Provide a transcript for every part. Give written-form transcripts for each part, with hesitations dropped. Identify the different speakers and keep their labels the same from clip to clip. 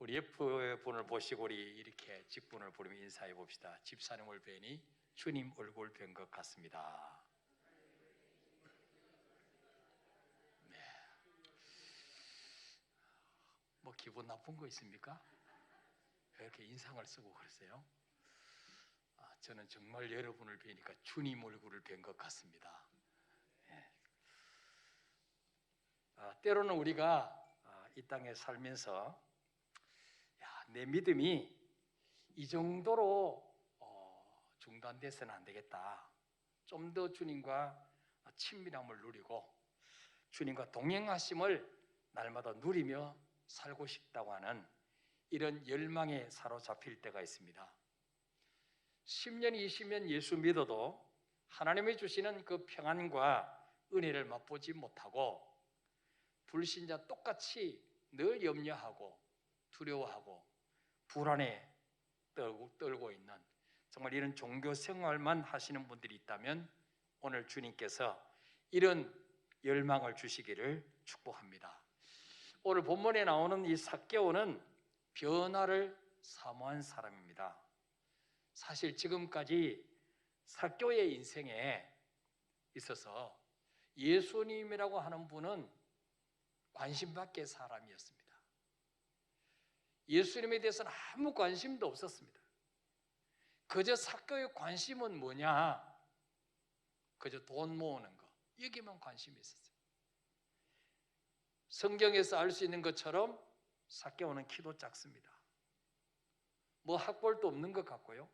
Speaker 1: 우리 옆분을 보시고 우리 이렇게 직분을 부르며 인사해 봅시다. 집사님을 뵈니 주님 얼굴 뵌 것 같습니다. 네. 뭐 기분 나쁜 거 있습니까? 왜 이렇게 인상을 쓰고 그러세요? 저는 정말 여러분을 뵈니까 주님 얼굴을 뵌 것 같습니다. 네. 때로는 우리가 이 땅에 살면서 내 믿음이 이 정도로 중단돼서는 안 되겠다. 좀 더 주님과 친밀함을 누리고 주님과 동행하심을 날마다 누리며 살고 싶다고 하는 이런 열망에 사로잡힐 때가 있습니다. 10년, 20년 예수 믿어도 하나님이 주시는 그 평안과 은혜를 맛보지 못하고 불신자 똑같이 늘 염려하고 두려워하고 불안에 떨고 있는 정말 이런 종교 생활만 하시는 분들이 있다면 오늘 주님께서 이런 열망을 주시기를 축복합니다. 오늘 본문에 나오는 이 삭개오는 변화를 사모한 사람입니다. 사실 지금까지 삭개오의 인생에 있어서 예수님이라고 하는 분은 관심 밖의 사람이었습니다. 예수님에 대해서는 아무 관심도 없었습니다. 그저 삭개오의 관심은 뭐냐? 그저 돈 모으는 거, 여기만 관심이 있었어요. 성경에서 알 수 있는 것처럼 삭개오는 키도 작습니다. 뭐 학벌도 없는 것 같고요,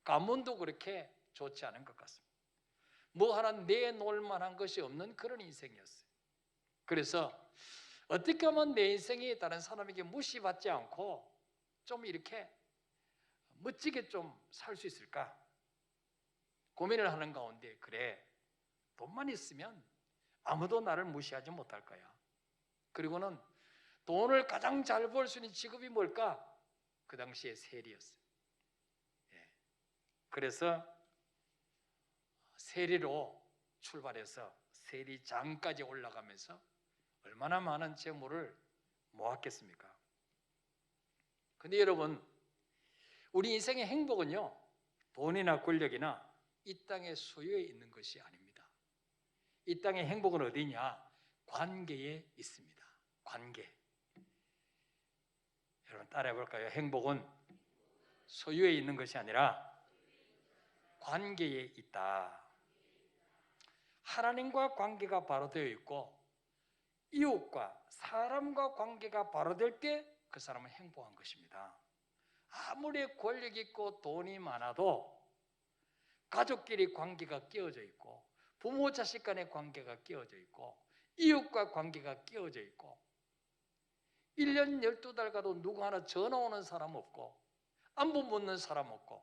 Speaker 1: 가문도 그렇게 좋지 않은 것 같습니다. 뭐 하나 내놓을 만한 것이 없는 그런 인생이었어요. 그래서 어떻게 하면 내 인생이 다른 사람에게 무시받지 않고 좀 이렇게 멋지게 좀 살 수 있을까 고민을 하는 가운데, 그래, 돈만 있으면 아무도 나를 무시하지 못할 거야. 그리고는 돈을 가장 잘 벌 수 있는 직업이 뭘까? 그 당시에 세리였어요. 그래서 세리로 출발해서 세리장까지 올라가면서 얼마나 많은 재물을 모았겠습니까? 근데 여러분, 우리 인생의 행복은요, 돈이나 권력이나 이 땅의 소유에 있는 것이 아닙니다. 이 땅의 행복은 어디냐? 관계에 있습니다. 관계. 여러분 따라해 볼까요? 행복은 소유에 있는 것이 아니라 관계에 있다. 하나님과 관계가 바로 되어 있고 이웃과 사람과 관계가 바로 될 때 그 사람은 행복한 것입니다. 아무리 권력 있고 돈이 많아도 가족끼리 관계가 끼어져 있고 부모 자식 간의 관계가 끼어져 있고 이웃과 관계가 끼어져 있고 1년 12달 가도 누구 하나 전화 오는 사람 없고 안부 묻는 사람 없고,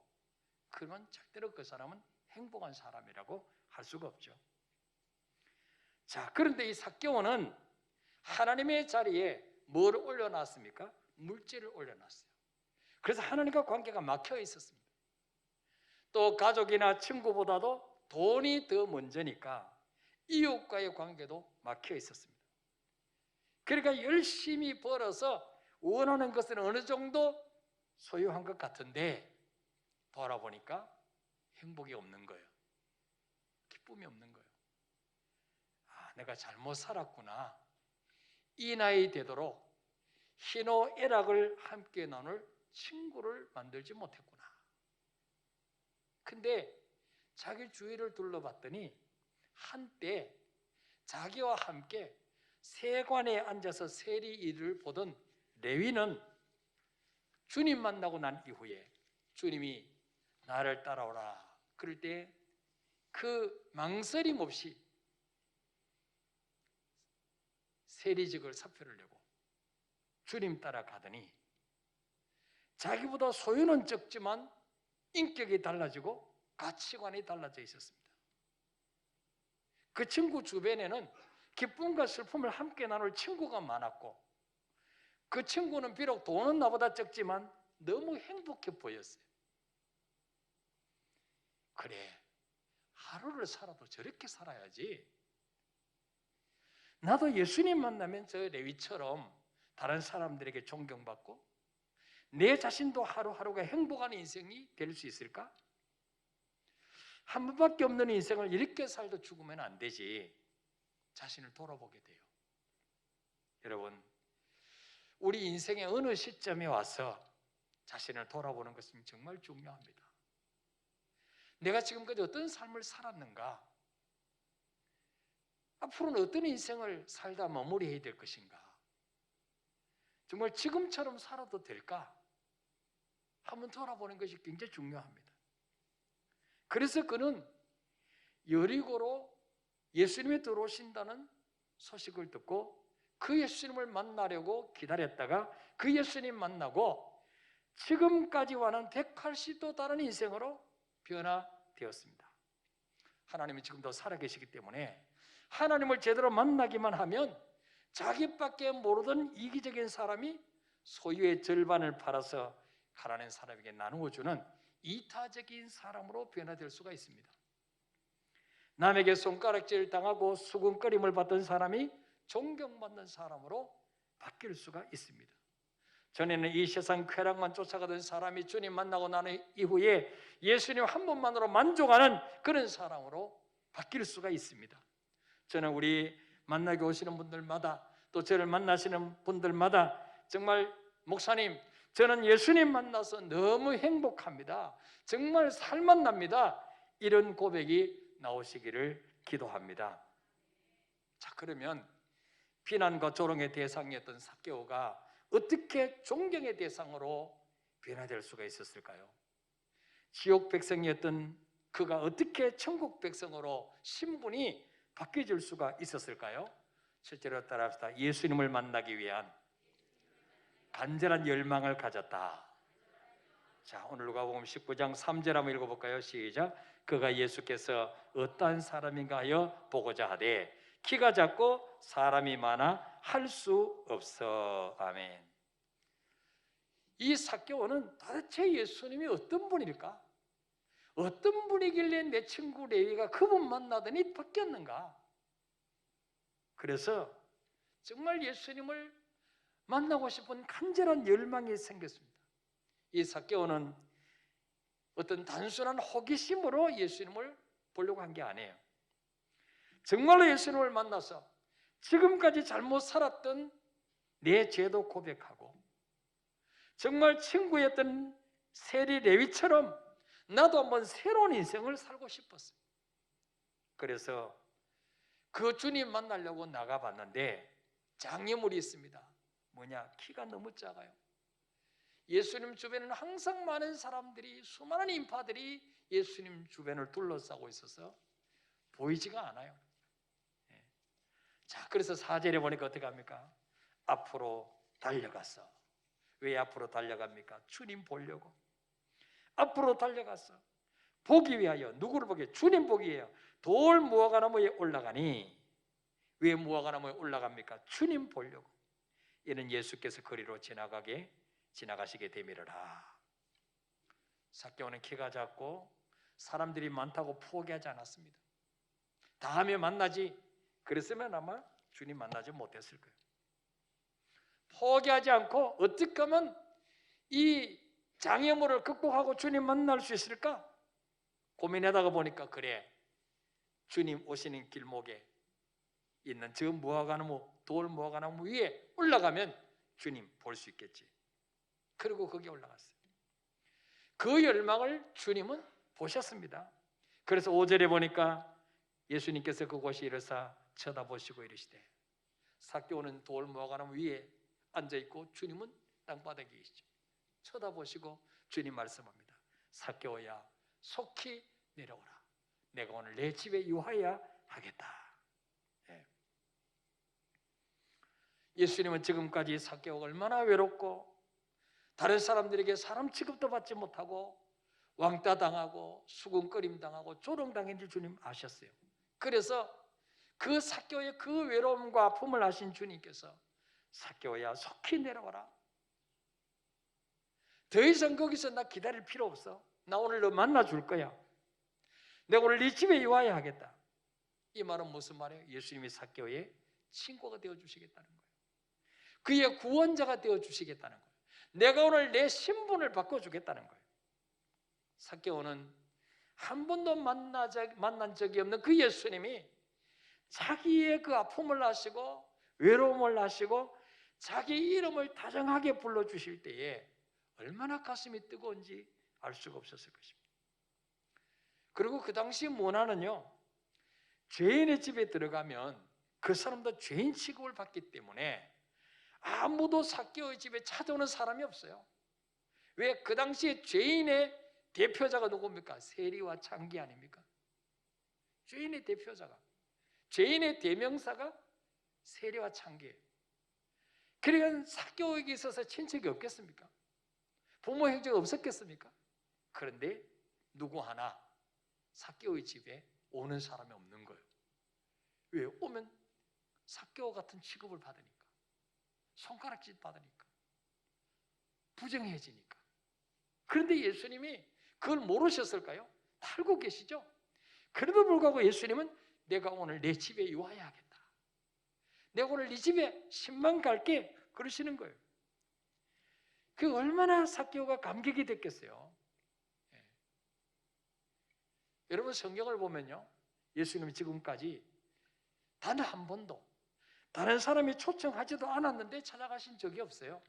Speaker 1: 그러면 절대로 그 사람은 행복한 사람이라고 할 수가 없죠. 자, 그런데 이 삭개오는 하나님의 자리에 뭘 올려놨습니까? 물질을 올려놨어요. 그래서 하나님과 관계가 막혀 있었습니다. 또 가족이나 친구보다도 돈이 더 먼저니까 이웃과의 관계도 막혀 있었습니다. 그러니까 열심히 벌어서 원하는 것은 어느 정도 소유한 것 같은데 돌아보니까 행복이 없는 거예요. 기쁨이 없는 거예요. 내가 잘못 살았구나. 이 나이 되도록 희노애락을 함께 나눌 친구를 만들지 못했구나. 근데 자기 주위를 둘러봤더니 한때 자기와 함께 세관에 앉아서 세리 일을 보던 레위는 주님 만나고 난 이후에 주님이 나를 따라오라 그럴 때 그 망설임 없이 세리직을 사표를 내고 주님 따라가더니 자기보다 소유는 적지만 인격이 달라지고 가치관이 달라져 있었습니다. 그 친구 주변에는 기쁨과 슬픔을 함께 나눌 친구가 많았고 그 친구는 비록 돈은 나보다 적지만 너무 행복해 보였어요. 그래, 하루를 살아도 저렇게 살아야지. 나도 예수님 만나면 저 레위처럼 다른 사람들에게 존경받고 내 자신도 하루하루가 행복한 인생이 될 수 있을까? 한 번밖에 없는 인생을 이렇게 살다 죽으면 안 되지. 자신을 돌아보게 돼요. 여러분, 우리 인생의 어느 시점에 와서 자신을 돌아보는 것은 정말 중요합니다. 내가 지금까지 어떤 삶을 살았는가? 앞으로는 어떤 인생을 살다 마무리해야 될 것인가? 정말 지금처럼 살아도 될까? 한번 돌아보는 것이 굉장히 중요합니다. 그래서 그는 여리고로 예수님이 들어오신다는 소식을 듣고 그 예수님을 만나려고 기다렸다가 그 예수님 만나고 지금까지와는 180도 다른 인생으로 변화되었습니다. 하나님이 지금도 살아계시기 때문에 하나님을 제대로 만나기만 하면 자기밖에 모르던 이기적인 사람이 소유의 절반을 팔아서 가난한 사람에게 나누어주는 이타적인 사람으로 변화될 수가 있습니다. 남에게 손가락질 당하고 수군거림을 받던 사람이 존경받는 사람으로 바뀔 수가 있습니다. 전에는 이 세상 쾌락만 쫓아가던 사람이 주님 만나고 난 이후에 예수님 한 분만으로 만족하는 그런 사람으로 바뀔 수가 있습니다. 저는 우리 만나게 오시는 분들마다 또 저를 만나시는 분들마다 정말 목사님, 저는 예수님 만나서 너무 행복합니다. 정말 살만 납니다. 이런 고백이 나오시기를 기도합니다. 자, 그러면 비난과 조롱의 대상이었던 삭개오가 어떻게 존경의 대상으로 변화될 수가 있었을까요? 지옥 백성이었던 그가 어떻게 천국 백성으로 신분이 바뀌어질 수가 있었을까요? 실제로 따라합시다. 예수님을 만나기 위한 간절한 열망을 가졌다. 자, 오늘 누가복음 19장 3절 한번 읽어볼까요? 시작. 그가 예수께서 어떠한 사람인가 하여 보고자 하되 키가 작고 사람이 많아 할 수 없어. 아멘. 이 삭개오는 도대체 예수님이 어떤 분일까? 어떤 분이길래 내 친구 레위가 그분 만나더니 바뀌었는가? 그래서 정말 예수님을 만나고 싶은 간절한 열망이 생겼습니다. 이 삭개오는 어떤 단순한 호기심으로 예수님을 보려고 한 게 아니에요. 정말로 예수님을 만나서 지금까지 잘못 살았던 내 죄도 고백하고 정말 친구였던 세리 레위처럼 나도 한번 새로운 인생을 살고 싶었어요. 그래서 그 주님 만나려고 나가봤는데 장애물이 있습니다. 뭐냐? 키가 너무 작아요. 예수님 주변에는 항상 많은 사람들이, 수많은 인파들이 예수님 주변을 둘러싸고 있어서 보이지가 않아요. 자, 그래서 4절에 보니까 어떻게 합니까? 앞으로 달려갔어. 왜 앞으로 달려갑니까? 주님 보려고. 앞으로 달려갔어. 보기 위하여. 누구를 보기? 주님 보기 위하여. 돌 무화과나무에 올라가니. 왜 무화과나무에 올라갑니까? 주님 보려고. 이는 예수께서 거리로 지나가시게 되미르라. 삭개오는 키가 작고 사람들이 많다고 포기하지 않았습니다. 다음에 만나지. 그랬으면 아마 주님 만나지 못했을 거예요. 포기하지 않고 어떻게 하면 이 장애물을 극복하고 주님 만날 수 있을까? 고민하다가 보니까 그래, 주님 오시는 길목에 있는 저 무화과나무, 돌 무화과나무 위에 올라가면 주님 볼 수 있겠지. 그리고 거기에 올라갔어요. 그 열망을 주님은 보셨습니다. 그래서 5절에 보니까 예수님께서 그곳에 이르사 쳐다보시고 이르시되, 삭개오는 돌 무화과나무 위에 앉아있고 주님은 땅바닥에 계시죠. 쳐다보시고 주님 말씀합니다. 삭개오야, 속히 내려오라. 내가 오늘 내 집에 유하여야 하겠다. 예수님은 지금까지 삭개오가 얼마나 외롭고 다른 사람들에게 사람 취급도 받지 못하고 왕따 당하고 수군거림 당하고 조롱당했는지 주님 아셨어요. 그래서 그 삭개오의 그 외로움과 아픔을 아신 주님께서 삭개오야, 속히 내려와라. 더 이상 거기서 나 기다릴 필요 없어. 나 오늘 너 만나줄 거야. 내가 오늘 네 집에 유하여야 하겠다. 이 말은 무슨 말이에요? 예수님이 삭개오의 친구가 되어주시겠다는 거예요. 그의 구원자가 되어주시겠다는 거예요. 내가 오늘 내 신분을 바꿔주겠다는 거예요. 삭개오는 한 번도 만난 적이 없는 그 예수님이 자기의 그 아픔을 아시고 외로움을 아시고 자기 이름을 다정하게 불러주실 때에 얼마나 가슴이 뜨거운지 알 수가 없었을 것입니다. 그리고 그 당시 문화는요, 죄인의 집에 들어가면 그 사람도 죄인 취급을 받기 때문에 아무도 삭개오의 집에 찾아오는 사람이 없어요. 왜? 그 당시에 죄인의 대표자가 누굽니까? 세리와 창기 아닙니까? 죄인의 대표자가, 죄인의 대명사가 세리와 창기예요. 그러니까 삭개오에게 있어서 친척이 없겠습니까? 부모 형제가 없었겠습니까? 그런데 누구 하나 삭개오의 집에 오는 사람이 없는 거예요. 왜? 오면 삭개오 같은 취급을 받으니까, 손가락질 받으니까, 부정해지니까. 그런데 예수님이 그걸 모르셨을까요? 다 알고 계시죠? 그래도 불구하고 예수님은 내가 오늘 내 집에 유하여야겠다, 내가 오늘 네 집에 10만 갈게, 그러시는 거예요. 그 얼마나 삭개오가 감격이 됐겠어요. 예. 여러분, 성경을 보면요, 예수님이 지금까지 단 한 번도 다른 사람이 초청하지도 않았는데 찾아가신 적이 없어요.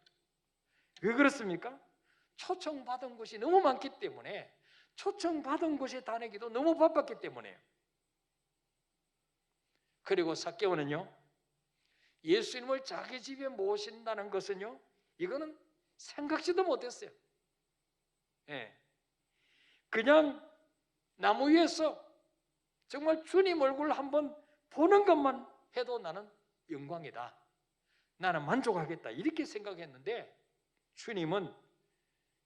Speaker 1: 왜 그렇습니까? 초청받은 곳이 너무 많기 때문에, 초청받은 곳에 다니기도 너무 바빴기 때문에요. 그리고 삭개오는요, 예수님을 자기 집에 모신다는 것은요, 이거는 생각지도 못했어요. 예. 그냥 나무 위에서 정말 주님 얼굴 한번 보는 것만 해도 나는 영광이다, 나는 만족하겠다, 이렇게 생각했는데 주님은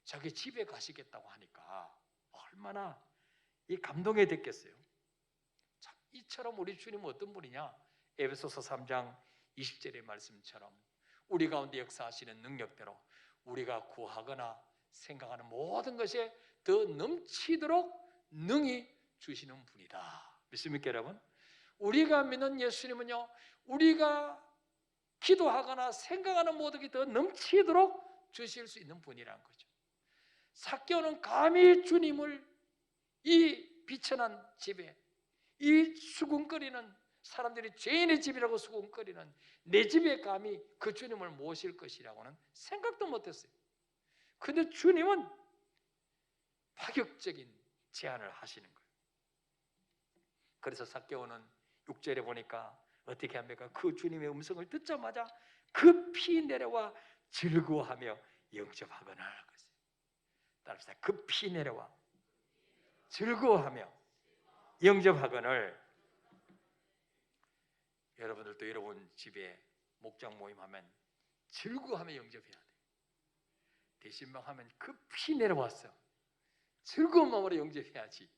Speaker 1: 자기 집에 가시겠다고 하니까 얼마나 이 감동이 됐겠어요. 자, 이처럼 우리 주님은 어떤 분이냐? 에베소서 3장 20절의 말씀처럼 우리 가운데 역사하시는 능력대로 우리가 구하거나 생각하는 모든 것에 더 넘치도록 능히 주시는 분이다. 믿습니까, 여러분? 우리가 믿는 예수님은요, 우리가 기도하거나 생각하는 모든 게 더 넘치도록 주실 수 있는 분이라는 거죠. 삭개오는 감히 주님을 이 비천한 집에, 이 수군거리는 사람들이 죄인의 집이라고 수군거리는 내 집에 감히 그 주님을 모실 것이라고는 생각도 못했어요. 그런데 주님은 파격적인 제안을 하시는 거예요. 그래서 삭개오는 6절에 보니까 어떻게 합니까? 그 주님의 음성을 듣자마자 급히 내려와 즐거워하며 영접하거나. 따라합시다. 급히 내려와 즐거워하며 영접하거늘. 여러분들도 여러분 집에 목장 모임하면 즐거워하며 영접해야 돼. 대신방하면 급히 내려왔어, 즐거운 마음으로 영접해야지.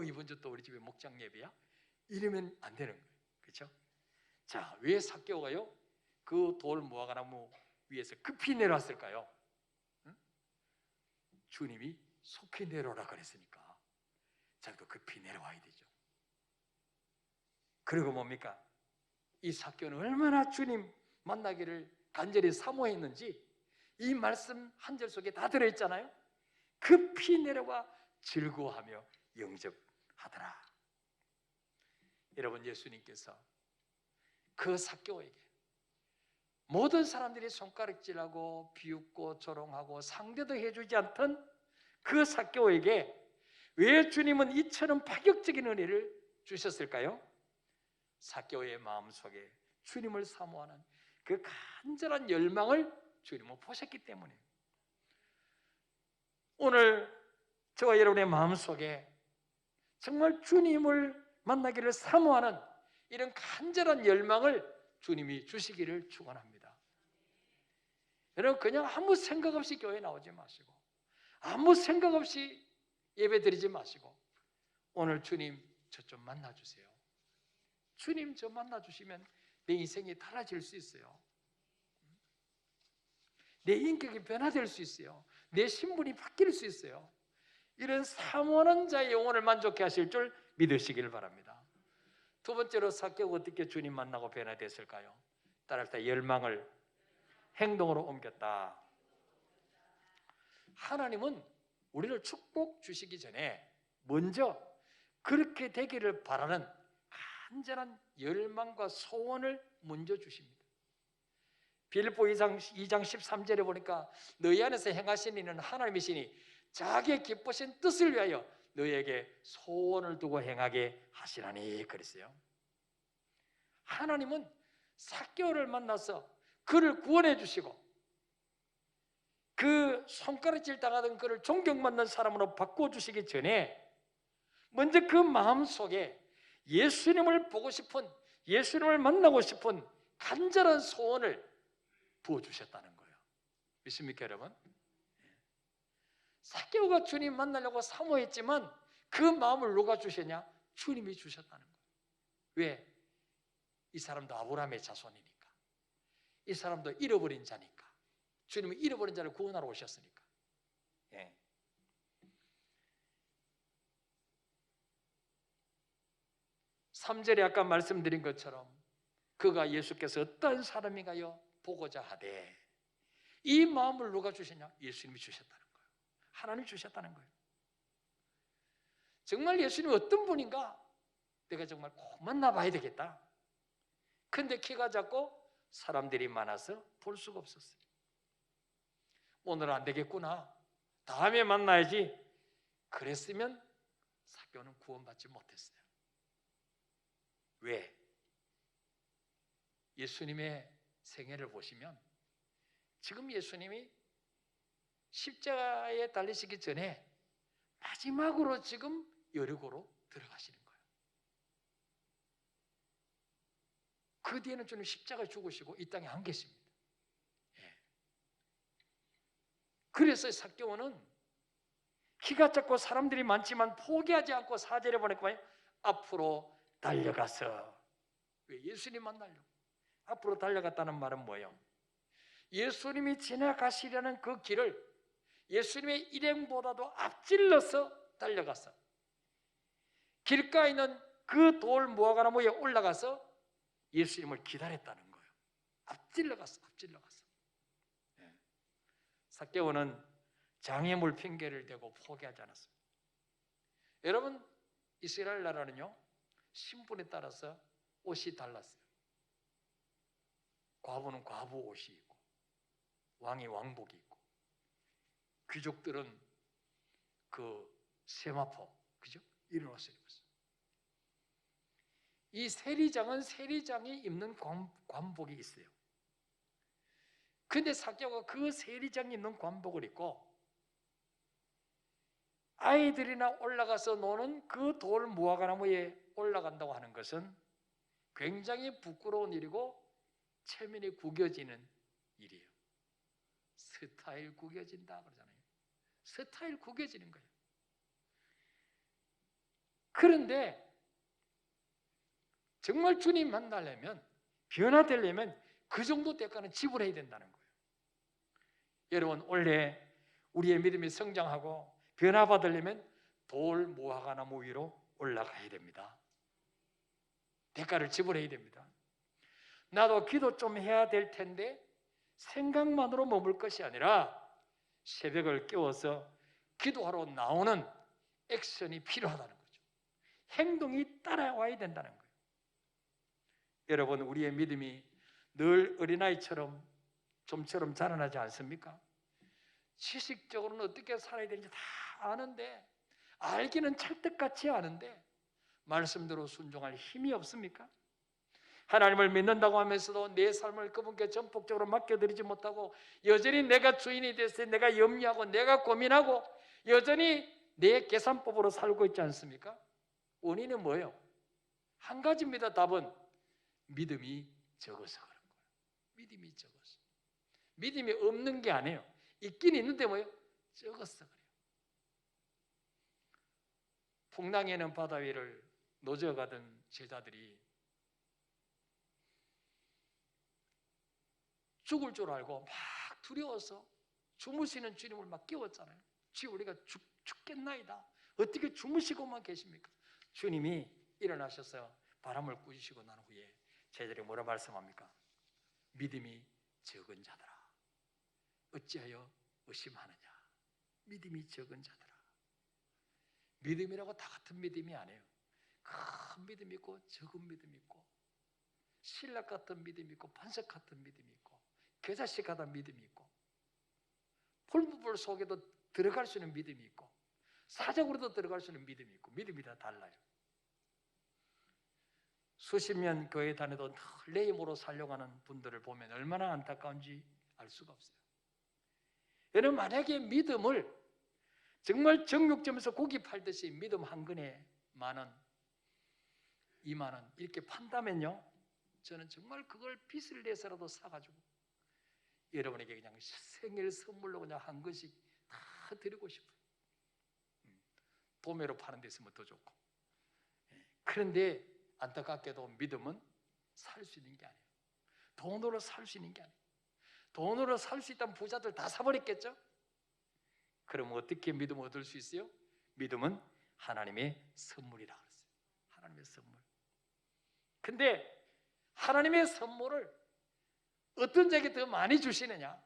Speaker 1: 이번 주 또 우리 집에 목장 예배야? 이러면 안 되는 거예요. 그렇죠? 자, 왜 삭개오가요 그 돌 무화과나무 위에서 급히 내려왔을까요? 주님이 속히 내려오라 그랬으니까 자기도 급히 내려와야 되죠. 그리고 뭡니까? 이 삭개오는 얼마나 주님 만나기를 간절히 사모했는지 이 말씀 한 절 속에 다 들어있잖아요. 급히 내려와 즐거워하며 영접하더라. 여러분, 예수님께서 그 삭개오에게 모든 사람들이 손가락질하고 비웃고 조롱하고 상대도 해주지 않던 그 삭개오에게 왜 주님은 이처럼 파격적인 은혜를 주셨을까요? 삭개오의 마음속에 주님을 사모하는 그 간절한 열망을 주님은 보셨기 때문에. 오늘 저와 여러분의 마음속에 정말 주님을 만나기를 사모하는 이런 간절한 열망을 주님이 주시기를 축원합니다. 여러분, 그냥 아무 생각 없이 교회 나오지 마시고 아무 생각 없이 예배 드리지 마시고 오늘 주님 저 좀 만나주세요. 주님 저 만나주시면 내 인생이 달라질 수 있어요. 내 인격이 변화될 수 있어요. 내 신분이 바뀔 수 있어요. 이런 사모하는 자의 영혼을 만족해 하실 줄 믿으시길 바랍니다. 두 번째로 삭개오가 어떻게 주님 만나고 변화됐을까요? 따라합시다. 열망을 행동으로 옮겼다. 하나님은 우리를 축복 주시기 전에 먼저 그렇게 되기를 바라는 간절한 열망과 소원을 먼저 주십니다. 빌립보 2장 13절에 보니까 너희 안에서 행하신 이는 하나님이시니 자기의 기쁘신 뜻을 위하여 너희에게 소원을 두고 행하게 하시라니 그랬어요. 하나님은 삭개오를 만나서 그를 구원해 주시고 그 손가락질 당하던 그를 존경받는 사람으로 바꿔주시기 전에 먼저 그 마음속에 예수님을 보고 싶은, 예수님을 만나고 싶은 간절한 소원을 부어주셨다는 거예요. 믿습니까 여러분? 삭개오가 주님 만나려고 사모했지만 그 마음을 누가 주셨냐? 주님이 주셨다는 거예요. 왜? 이 사람도 아브라함의 자손이니까, 이 사람도 잃어버린 자니까, 주님은 잃어버린 자를 구원하러 오셨으니까. 예. 삼 절에 아까 말씀드린 것처럼 그가 예수께서 어떤 사람인가요? 보고자 하되, 이 마음을 누가 주셨냐? 예수님이 주셨다는 거예요. 하나님이 주셨다는 거예요. 정말 예수님이 어떤 분인가? 내가 정말 꼭 만나봐야 되겠다. 근데 키가 작고 사람들이 많아서 볼 수가 없었어요. 오늘 안 되겠구나, 다음에 만나야지, 그랬으면 삭개오는 구원받지 못했어요. 왜? 예수님의 생애를 보시면 지금 예수님이 십자가에 달리시기 전에 마지막으로 지금 여리고로 들어가시는 거예요. 그 뒤에는 주님 십자가에 죽으시고 이 땅에 안 계십니다. 예. 그래서 삭개오는 키가 작고 사람들이 많지만 포기하지 않고 사절에 보니까 앞으로 달려가서, 왜? 예수님 만나려고 앞으로 달려갔다는 말은 뭐예요? 예수님이 지나가시려는 그 길을 예수님의 일행보다도 앞질러서 달려가서 길가에 있는 그 돌 무화과나무에 올라가서 예수님을 기다렸다는 거예요. 앞질러갔어. 예. 삭개오는 장애물 핑계를 대고 포기하지 않았습니다. 여러분, 이스라엘 나라는요, 신분에 따라서 옷이 달랐어요. 과부는 과부 옷이 있고, 왕이 왕복이 있고, 귀족들은 그 세마포, 그죠? 이런 옷을 입었어요. 이 세리장은 세리장이 입는 관복이 있어요. 근데 삭개오가 그 세리장이 입는 관복을 입고 아이들이나 올라가서 노는 그 돌 무화과나무에 올라간다고 하는 것은 굉장히 부끄러운 일이고 체면이 구겨지는 일이에요. 스타일 구겨진다 그러잖아요. 스타일 구겨지는 거예요. 그런데 정말 주님 만나려면, 변화되려면 그 정도 대가는 지불해야 된다는 거예요. 여러분, 원래 우리의 믿음이 성장하고 변화받으려면 돌 무화과나무 위로 올라가야 됩니다. 대가를 지불해야 됩니다. 나도 기도 좀 해야 될 텐데 생각만으로 머물 것이 아니라 새벽을 깨워서 기도하러 나오는 액션이 필요하다는 거죠. 행동이 따라와야 된다는 거예요. 여러분, 우리의 믿음이 늘 어린아이처럼 좀처럼 자라나지 않습니까? 지식적으로는 어떻게 살아야 되는지 다 아는데, 알기는 찰떡같이 아는데 말씀대로 순종할 힘이 없습니까? 하나님을 믿는다고 하면서도 내 삶을 그분께 전폭적으로 맡겨드리지 못하고 여전히 내가 주인이 돼서 내가 염려하고 내가 고민하고 여전히 내 계산법으로 살고 있지 않습니까? 원인은 뭐예요? 한 가지입니다. 답은 믿음이 적어서 그런 거예요. 믿음이 적어서. 믿음이 없는 게 아니에요. 있긴 있는데 뭐예요? 적어서 그래요. 풍랑에는 바다 위를 노저가던 제자들이 죽을 줄 알고 막 두려워서 주무시는 주님을 막 깨웠잖아요. 주여, 우리가 죽겠나이다. 어떻게 주무시고만 계십니까? 주님이 일어나셔서 바람을 꾸짖으시고 난 후에 제자들이 뭐라 말씀합니까? 믿음이 적은 자들아, 어찌하여 의심하느냐? 믿음이 적은 자들아. 믿음이라고 다 같은 믿음이 아니에요. 큰 믿음이 있고 적은 믿음이 있고, 신락 같은 믿음이 있고 반석 같은 믿음이 있고, 겨자씨 같은 믿음이 있고, 풀무불 속에도 들어갈 수 있는 믿음이 있고, 사적으로도 들어갈 수 있는 믿음이 있고, 믿음이 다 달라요. 수십 년 교회 다녀도 늘 내 힘으로 살려고 하는 분들을 보면 얼마나 안타까운지 알 수가 없어요. 여러분, 만약에 믿음을 정말 정육점에서 고기 팔듯이 믿음 한 근에 10,000원, 20,000원 이렇게 판다면요, 저는 정말 그걸 빚을 내서라도 사가지고 여러분에게 그냥 생일 선물로 그냥 한 것씩 다 드리고 싶어요. 도매로 파는 데 있으면 더 좋고. 그런데 안타깝게도 믿음은 살 수 있는 게 아니에요. 돈으로 살 수 있는 게 아니에요. 돈으로 살 수 있다면 부자들 다 사버렸겠죠? 그럼 어떻게 믿음을 얻을 수 있어요? 믿음은 하나님의 선물이라 그랬어요. 하나님의 선물. 근데 하나님의 선물을 어떤 자에게 더 많이 주시느냐?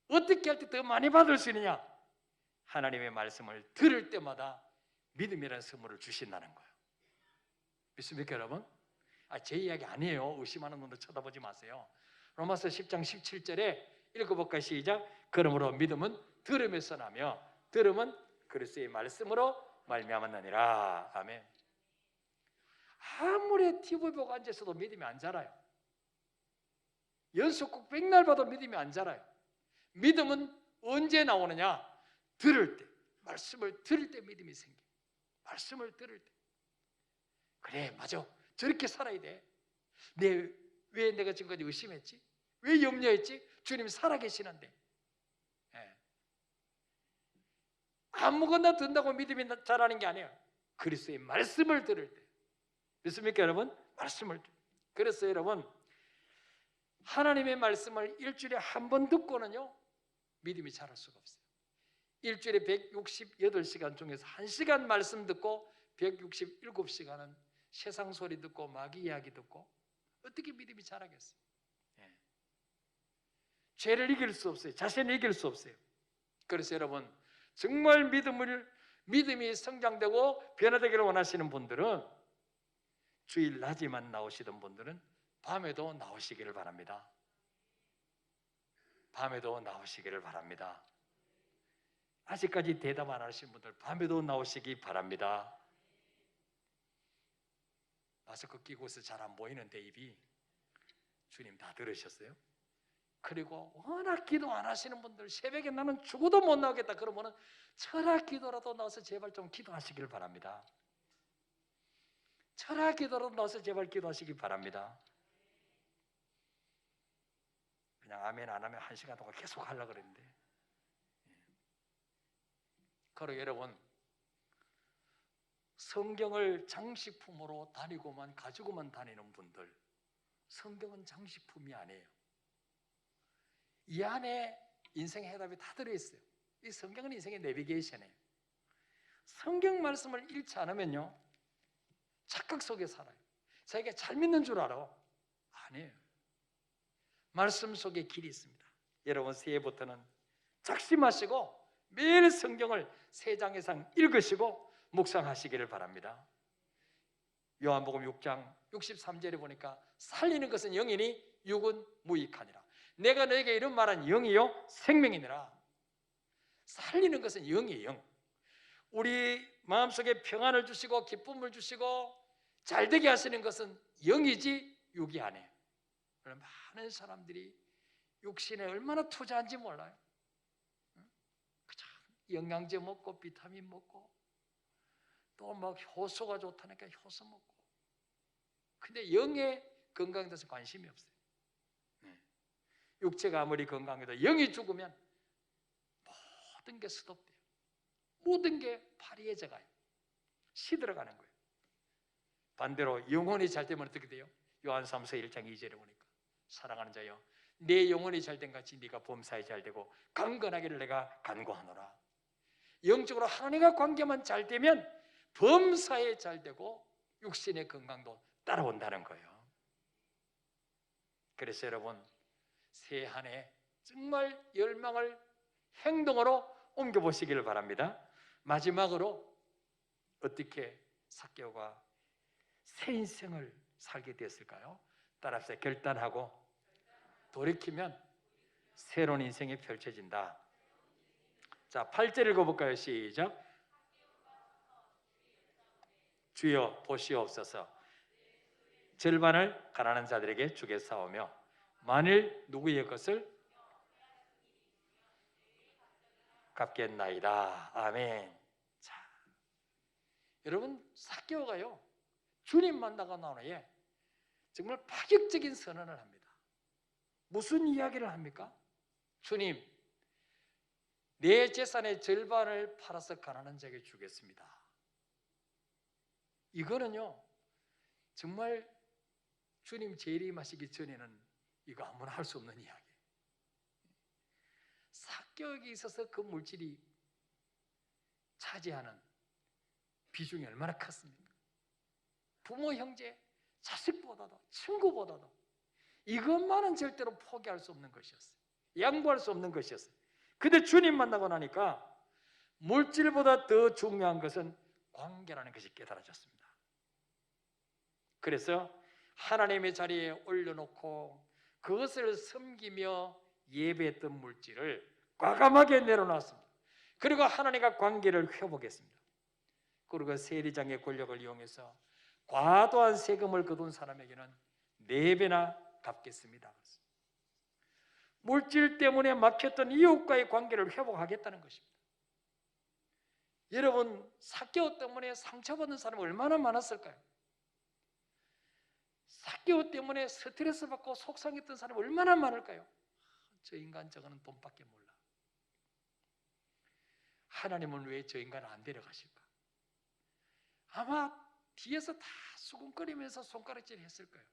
Speaker 1: 어떻게 할 때 더 많이 받을 수 있느냐? 하나님의 말씀을 들을 때마다 믿음이라는 선물을 주신다는 거예요. 믿습니까, 여러분? 제 이야기 아니에요. 의심하는 분들 쳐다보지 마세요. 로마서 10장 17절에 읽어볼까요? 시작. 그러므로 믿음은 들음에서 나며 들음은 그리스도의 말씀으로 말미암았느니라. 아멘. 아무리 TV 보고 앉아서도 믿음이 안 자라요. 연속국 백날 봐도 믿음이 안 자라요. 믿음은 언제 나오느냐? 들을 때, 말씀을 들을 때 믿음이 생겨요. 말씀을 들을 때. 그래, 맞아. 저렇게 살아야 돼. 왜 내가 지금까지 의심했지? 왜 염려했지? 주님 살아계시는데. 아무거나 듣는다고 믿음이 자라는 게 아니에요. 그리스도의 말씀을 들을 때. 믿습니까, 여러분? 말씀을. 그래서 여러분, 하나님의 말씀을 일주일에 한 번 듣고는요, 믿음이 자랄 수가 없어요. 일주일에 168시간 중에서 1시간 말씀 듣고 167시간은 세상 소리 듣고 마귀 이야기 듣고 어떻게 믿음이 자라겠어요? 죄를 이길 수 없어요. 자신을 이길 수 없어요. 그래서 여러분, 정말 믿음이 성장되고 변화되기를 원하시는 분들은 주일 낮에만 나오시던 분들은 밤에도 나오시기를 바랍니다. 밤에도 나오시기를 바랍니다. 아직까지 대답 안 하신 분들 밤에도 나오시기 바랍니다. 마스크 끼고서 잘 안 보이는데 입이, 주님 다 들으셨어요? 그리고 워낙 기도 안 하시는 분들, 새벽에 나는 죽어도 못 나오겠다 그러면은 철학 기도라도 나와서 제발 좀 기도하시길 바랍니다. 철학 기도라도 나와서 제발 기도하시기 바랍니다. 그냥 아멘 안 하면 1시간 동안 계속 하려고 그랬는데. 그리고 여러분, 성경을 장식품으로 가지고만 다니는 분들, 성경은 장식품이 아니에요. 이 안에 인생의 해답이 다 들어있어요. 이 성경은 인생의 내비게이션이에요. 성경 말씀을 읽지 않으면요, 착각 속에 살아요. 자기가 잘 믿는 줄 알아. 아니에요. 말씀 속에 길이 있습니다. 여러분, 새해부터는 작심하시고 매일 성경을 3장 이상 읽으시고 묵상하시기를 바랍니다. 요한복음 6장 63절에 보니까 살리는 것은 영이니 육은 무익하니라. 내가 너에게 이런 말한 영이요 생명이니라. 살리는 것은 영이에요. 영. 우리 마음속에 평안을 주시고 기쁨을 주시고 잘되게 하시는 것은 영이지 육이 아니에요. 많은 사람들이 육신에 얼마나 투자한지 몰라요. 그냥 영양제 먹고 비타민 먹고 또 막 효소가 좋다니까 효소 먹고, 근데 영의 건강에 대해서 관심이 없어요. 육체가 아무리 건강해도 영이 죽으면 모든 게 스톱돼요. 모든 게 파리해져 가요. 시들어가는 거예요. 반대로 영혼이 잘 되면 어떻게 돼요? 요한 3서 1장 2절에 보니까 사랑하는 자여, 내 영혼이 잘된 같이 네가 범사에 잘되고 강건하기를 내가 간구하노라. 영적으로 하나님과 관계만 잘 되면 범사에 잘되고 육신의 건강도 따라온다는 거예요. 그래서 여러분, 새해 한 해 정말 열망을 행동으로 옮겨보시기를 바랍니다. 마지막으로 어떻게 삭개오가 새 인생을 살게 되었을까요? 따라서 결단하고 돌이키면 새로운 인생이 펼쳐진다. 자, 8절 읽어볼까요? 시작. 주여 보시옵소서. 절반을 가난한 자들에게 주겠사오며 만일 누구의 것을 갚겠나이다. 아멘. 자, 여러분, 삭개오가요 주님 만나고 난 후에 정말 파격적인 선언을 합니다. 무슨 이야기를 합니까? 주님, 내 재산의 절반을 팔아서 가난한 자에게 주겠습니다. 이거는요 정말 주님 재림하시기 전에는 이거 아무나 할 수 없는 이야기. 삭개오에게 있어서 그 물질이 차지하는 비중이 얼마나 컸습니까? 부모, 형제, 자식보다도 친구보다도 이것만은 절대로 포기할 수 없는 것이었어요. 양보할 수 없는 것이었어요. 근데 주님 만나고 나니까 물질보다 더 중요한 것은 관계라는 것이 깨달아졌습니다. 그래서 하나님의 자리에 올려놓고 그것을 섬기며 예배했던 물질을 과감하게 내려놨습니다. 그리고 하나님과 관계를 회복했습니다. 그리고 세리장의 권력을 이용해서 과도한 세금을 거둔 사람에게는 4배나 갚겠습니다. 물질 때문에 막혔던 이웃과의 관계를 회복하겠다는 것입니다. 여러분, 삭개오 때문에 상처받는 사람이 얼마나 많았을까요? 삭개오 때문에 스트레스 받고 속상했던 사람이 얼마나 많을까요? 저 인간 저거는 돈밖에 몰라. 하나님은 왜 저 인간을 안 데려가실까? 아마 뒤에서 다 수군거리면서 손가락질 했을 거예요.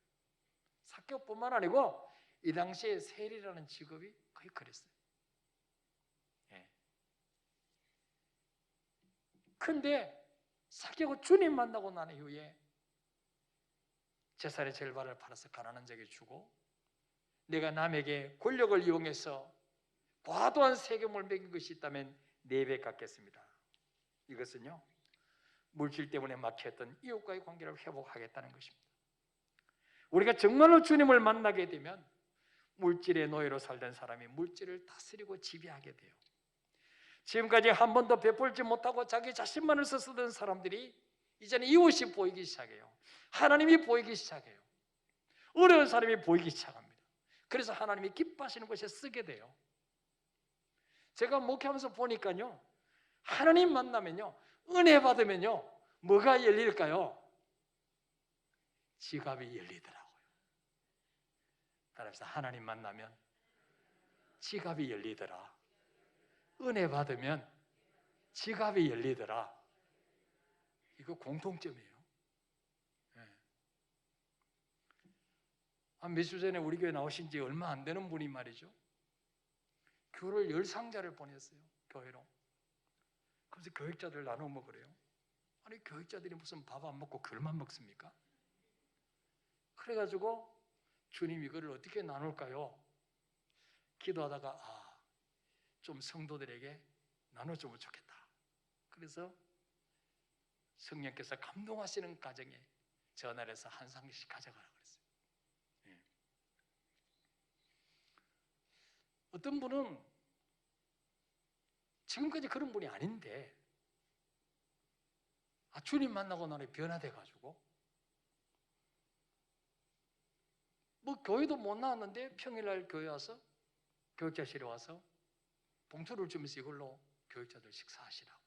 Speaker 1: 삭개오뿐만 아니고 이 당시에 세리라는 직업이 거의 그랬어요. 예. 근데 삭개오 주님 만나고 난 이후에 재산의 절반을 팔아서 가난한 자에게 주고 내가 남에게 권력을 이용해서 과도한 세금을 매긴 것이 있다면 4배 갚겠습니다. 이것은요 물질 때문에 막혔던 이웃과의 관계를 회복하겠다는 것입니다. 우리가 정말로 주님을 만나게 되면 물질의 노예로 살던 사람이 물질을 다스리고 지배하게 돼요. 지금까지 한 번도 베풀지 못하고 자기 자신만을 쓰던 사람들이 이제는 이웃이 보이기 시작해요. 하나님이 보이기 시작해요. 어려운 사람이 보이기 시작합니다. 그래서 하나님이 기뻐하시는 곳에 쓰게 돼요. 제가 목회하면서 보니까요 하나님 만나면요 은혜 받으면요 뭐가 열릴까요? 지갑이 열리더라고요. 따라서 하나님 만나면 지갑이 열리더라. 은혜 받으면 지갑이 열리더라. 이거 공통점이에요. 네. 한 몇 주 전에 우리 교회 나오신 지 얼마 안 되는 분이 말이죠 귤을 10상자를 보냈어요. 교회로. 그래서 교육자들 나눠 먹으래요. 아니 교육자들이 무슨 밥 안 먹고 귤만 먹습니까? 그래가지고 주님 이거를 어떻게 나눌까요? 기도하다가 좀 성도들에게 나눠주면 좋겠다. 그래서 성령께서 감동하시는 가정에 전화를 해서 한 상씩 가져가라고 그랬어요. 예. 어떤 분은 지금까지 그런 분이 아닌데 주님 만나고 나니 변화돼가지고 뭐 교회도 못 나왔는데 평일날 교회 와서 교육자실에 와서 봉투를 주면서 이걸로 교육자들 식사하시라고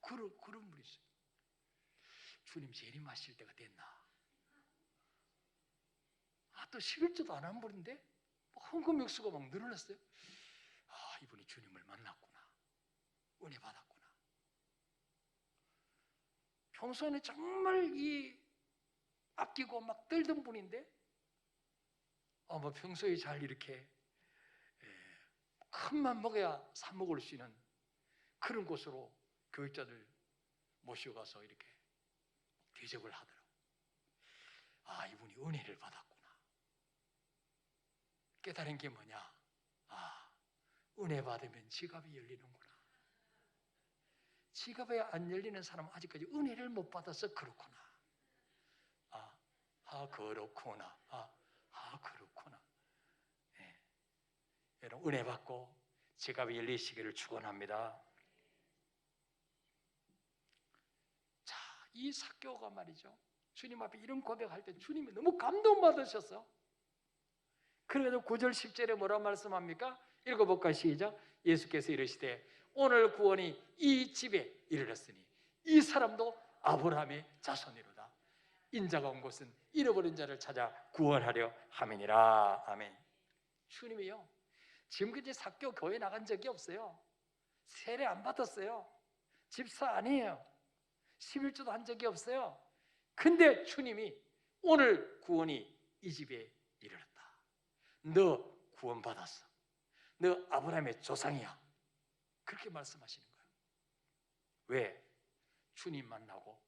Speaker 1: 그런 분이 있어요. 주님 재림하실 때가 됐나? 또 11조도 안 한 분인데 헌금 액수가 막 늘어났어요. 이분이 주님을 만났구나. 은혜 받았구나. 평소에는 정말 아끼고 막 떨던 분인데 뭐 평소에 잘 이렇게 큰맘 먹어야 사 먹을 수 있는 그런 곳으로 교육자들 모시고 가서 이렇게 대접을 하더라고요. 이분이 은혜를 받았구나. 깨달은 게 뭐냐? 은혜 받으면 지갑이 열리는구나. 지갑이 안 열리는 사람은 아직까지 은혜를 못 받아서 그렇구나. 그렇구나. 그렇구나. 네. 여러분 은혜 받고 지갑이 열리시기를 축원합니다. 자, 이 삭개오가 말이죠. 주님 앞에 이런 고백할 때 주님이 너무 감동받으셔서 그래도 9절 10절에 뭐라 말씀합니까? 읽어볼까 시작. 예수께서 이르시되 오늘 구원이 이 집에 이르렀으니 이 사람도 아브라함의 자손이로다. 인자가 온 곳은 잃어버린 자를 찾아 구원하려 함이니라. 아멘. 주님이요, 지금까지 삭개오 교회 나간 적이 없어요. 세례 안 받았어요. 집사 아니에요. 11조도 한 적이 없어요. 근데 주님이 오늘 구원이 이 집에 이르렀다. 너 구원받았어. 너 아브라함의 조상이야. 그렇게 말씀하시는 거예요. 왜? 주님 만나고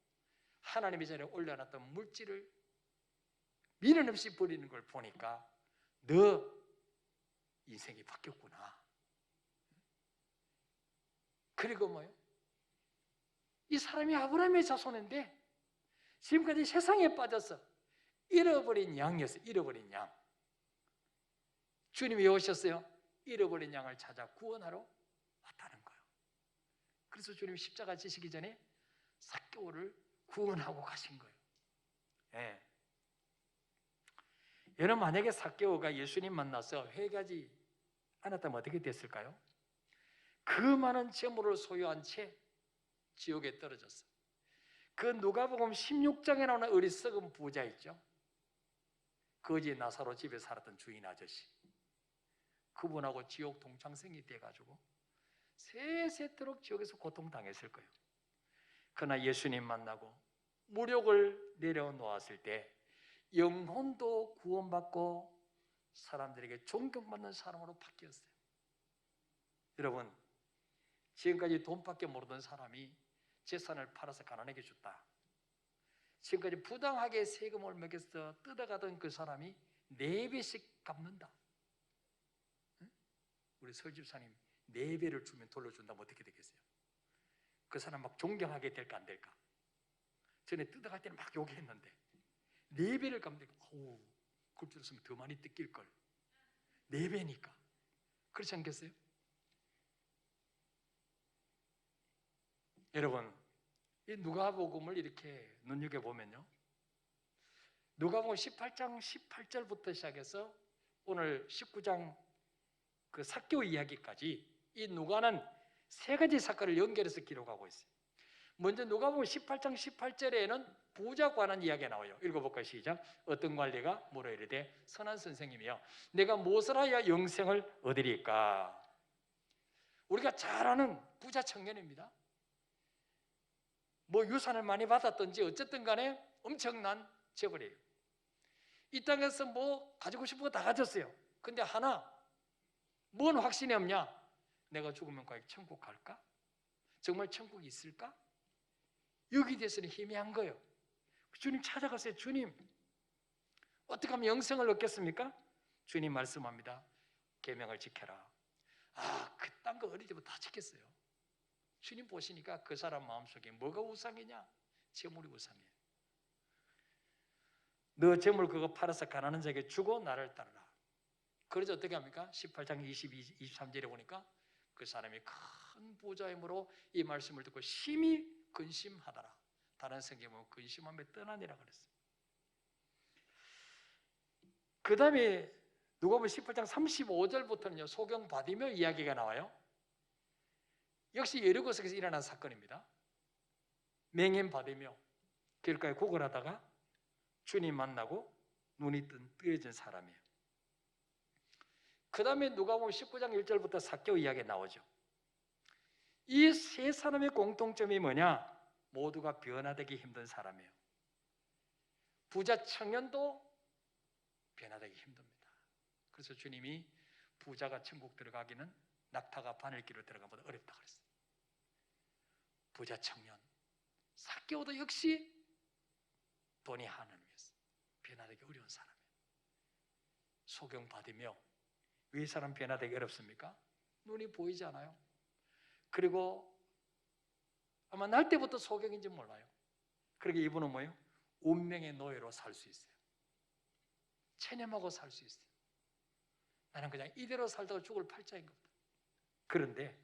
Speaker 1: 하나님의 자리에 올려놨던 물질을 미련 없이 버리는 걸 보니까 너 인생이 바뀌었구나. 그리고 뭐요? 이 사람이 아브라함의 자손인데 지금까지 세상에 빠져서 잃어버린 양이었어요. 잃어버린 양. 주님이 오셨어요. 잃어버린 양을 찾아 구원하러 왔다는 거예요. 그래서 주님이 십자가 지시기 전에 삭개오를 구원하고 가신 거예요. 네. 여러분 만약에 삭개오가 예수님 만나서 회개하지 않았다면 어떻게 됐을까요? 그 많은 재물을 소유한 채 지옥에 떨어졌어요. 그 누가복음 16장에 나오는 어리석은 부자 있죠? 거지 나사로 집에 살았던 주인 아저씨, 그분하고 지옥 동창생이 돼가지고 세세토록 지옥에서 고통당했을 거예요. 그러나 예수님 만나고 무력을 내려놓았을 때 영혼도 구원받고 사람들에게 존경받는 사람으로 바뀌었어요. 여러분, 지금까지 돈밖에 모르던 사람이 재산을 팔아서 가난하게 줬다. 지금까지 부당하게 세금을 매겨서 뜯어가던 그 사람이 4배씩 갚는다. 우리 설집사님 4배를 주면 돌려준다면 어떻게 되겠어요? 그 사람 막 존경하게 될까 안 될까? 전에 뜯어갈 때는 막 욕했는데 4배를 갚는다. 어우, 그걸 들었으면 더 많이 뜯길걸. 4배니까. 그렇지 않겠어요? 여러분, 이 누가복음을 이렇게 눈여겨보면요, 누가복음 18장 18절부터 시작해서 오늘 19장 그 삭개오 이야기까지 이 누가는 3가지 사건을 연결해서 기록하고 있어요. 먼저 누가복음 18장 18절에는 부자 관한 이야기가 나와요. 읽어볼까요? 시작. 어떤 관리가 물어 이르되 선한 선생님이여 내가 무엇을 하여 영생을 얻으리까? 우리가 잘 아는 부자 청년입니다. 뭐 유산을 많이 받았든지 어쨌든 간에 엄청난 재벌이에요. 이 땅에서 뭐 가지고 싶은 거 다 가졌어요. 근데 하나, 뭔 확신이 없냐? 내가 죽으면 과연 천국 갈까? 정말 천국이 있을까? 여기에 대해서는 희미한 거예요. 주님 찾아가세요. 주님, 어떻게 하면 영생을 얻겠습니까? 주님 말씀합니다. 계명을 지켜라. 그딴 거 어릴 때부터 다 지켰어요. 주님 보시니까 그 사람 마음속에 뭐가 우상이냐? 재물이 우상이에요. 너 재물 그거 팔아서 가난한 자에게 주고 나를 따르라. 그래서 어떻게 합니까? 18장 22, 23절에 보니까 그 사람이 큰 부자임으로 이 말씀을 듣고 심히 근심하더라. 다른 성경에 보면 근심함에 떠나니라 그랬어요. 그 다음에 누가복음 18장 35절부터는요 소경 바디며 이야기가 나와요. 역시 여리고성에서 일어난 사건입니다. 맹인 바디며 길가에 구걸하다가 주님 만나고 눈이 뜨여진 사람이에요. 그 다음에 누가복음 19장 1절부터 삭개오 이야기가 나오죠. 이 3사람의 공통점이 뭐냐? 모두가 변화되기 힘든 사람이에요. 부자 청년도 변화되기 힘듭니다. 그래서 주님이 부자가 천국 들어가기는 낙타가 바늘길로 들어가보다 어렵다 그랬어요. 부자 청년, 삭개오도 역시 돈이 하나님을 위해서 변화되기 어려운 사람이에요. 소경 받으며 왜 이 사람 변화되기 어렵습니까? 눈이 보이지 않아요. 그리고 아마 날 때부터 소경인지 몰라요. 그러게 이분은 뭐예요? 운명의 노예로 살 수 있어요. 체념하고 살 수 있어요. 나는 그냥 이대로 살다가 죽을 팔자인 겁니다. 그런데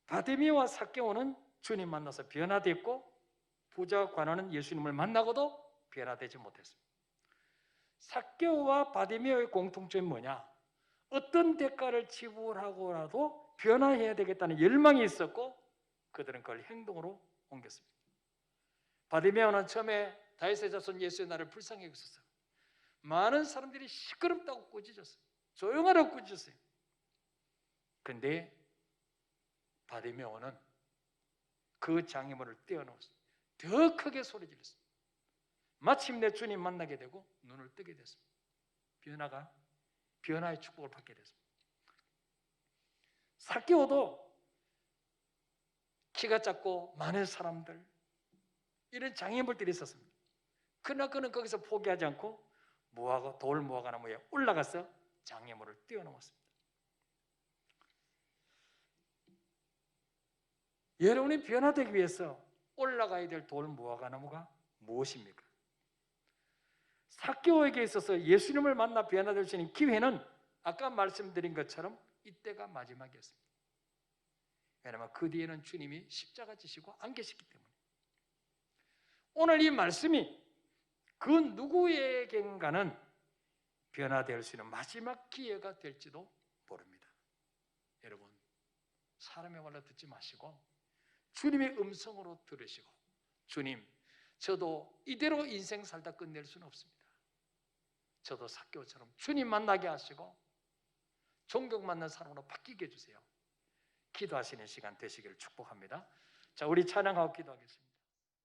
Speaker 1: 바디메오와 삭개오는 주님 만나서 변화됐고 부자 관원은 예수님을 만나고도 변화되지 못했습니다. 삭개오와 바디메오의 공통점이 뭐냐? 어떤 대가를 지불하고라도 변화해야 되겠다는 열망이 있었고 그들은 그걸 행동으로 옮겼습니다. 바디메오는 처음에 다윗의 자손 예수의 날을 불쌍히 여겼었어요. 많은 사람들이 시끄럽다고 꾸짖었어요. 조용하라고 꾸짖었어요. 그런데 바디메오는 그 장애물을 떼어놓았어요. 더 크게 소리 질렀어요. 마침내 주님 만나게 되고 눈을 뜨게 됐습니다. 변화의 축복을 받게 됐습니다. 삭개오도 키가 작고 많은 사람들 이런 장애물들이 있었습니다. 그러나 그는 거기서 포기하지 않고 돌 무화과 나무에 올라가서 장애물을 뛰어넘었습니다. 여러분이 변화되기 위해서 올라가야 될 돌 무화과 나무가 무엇입니까? 삭개오에게 있어서 예수님을 만나 변화될 수 있는 기회는 아까 말씀드린 것처럼 이때가 마지막이었습니다. 왜냐하면 그 뒤에는 주님이 십자가 지시고 안 계시기 때문에. 오늘 이 말씀이 그 누구에겐가는 변화될 수 있는 마지막 기회가 될지도 모릅니다. 여러분, 사람의 말로 듣지 마시고 주님의 음성으로 들으시고, 주님, 저도 이대로 인생 살다 끝낼 수는 없습니다. 저도 삭개오처럼 주님 만나게 하시고 존경받는 사람으로 바뀌게 해주세요. 기도하시는 시간 되시기를 축복합니다. 자, 우리 찬양하고 기도하겠습니다.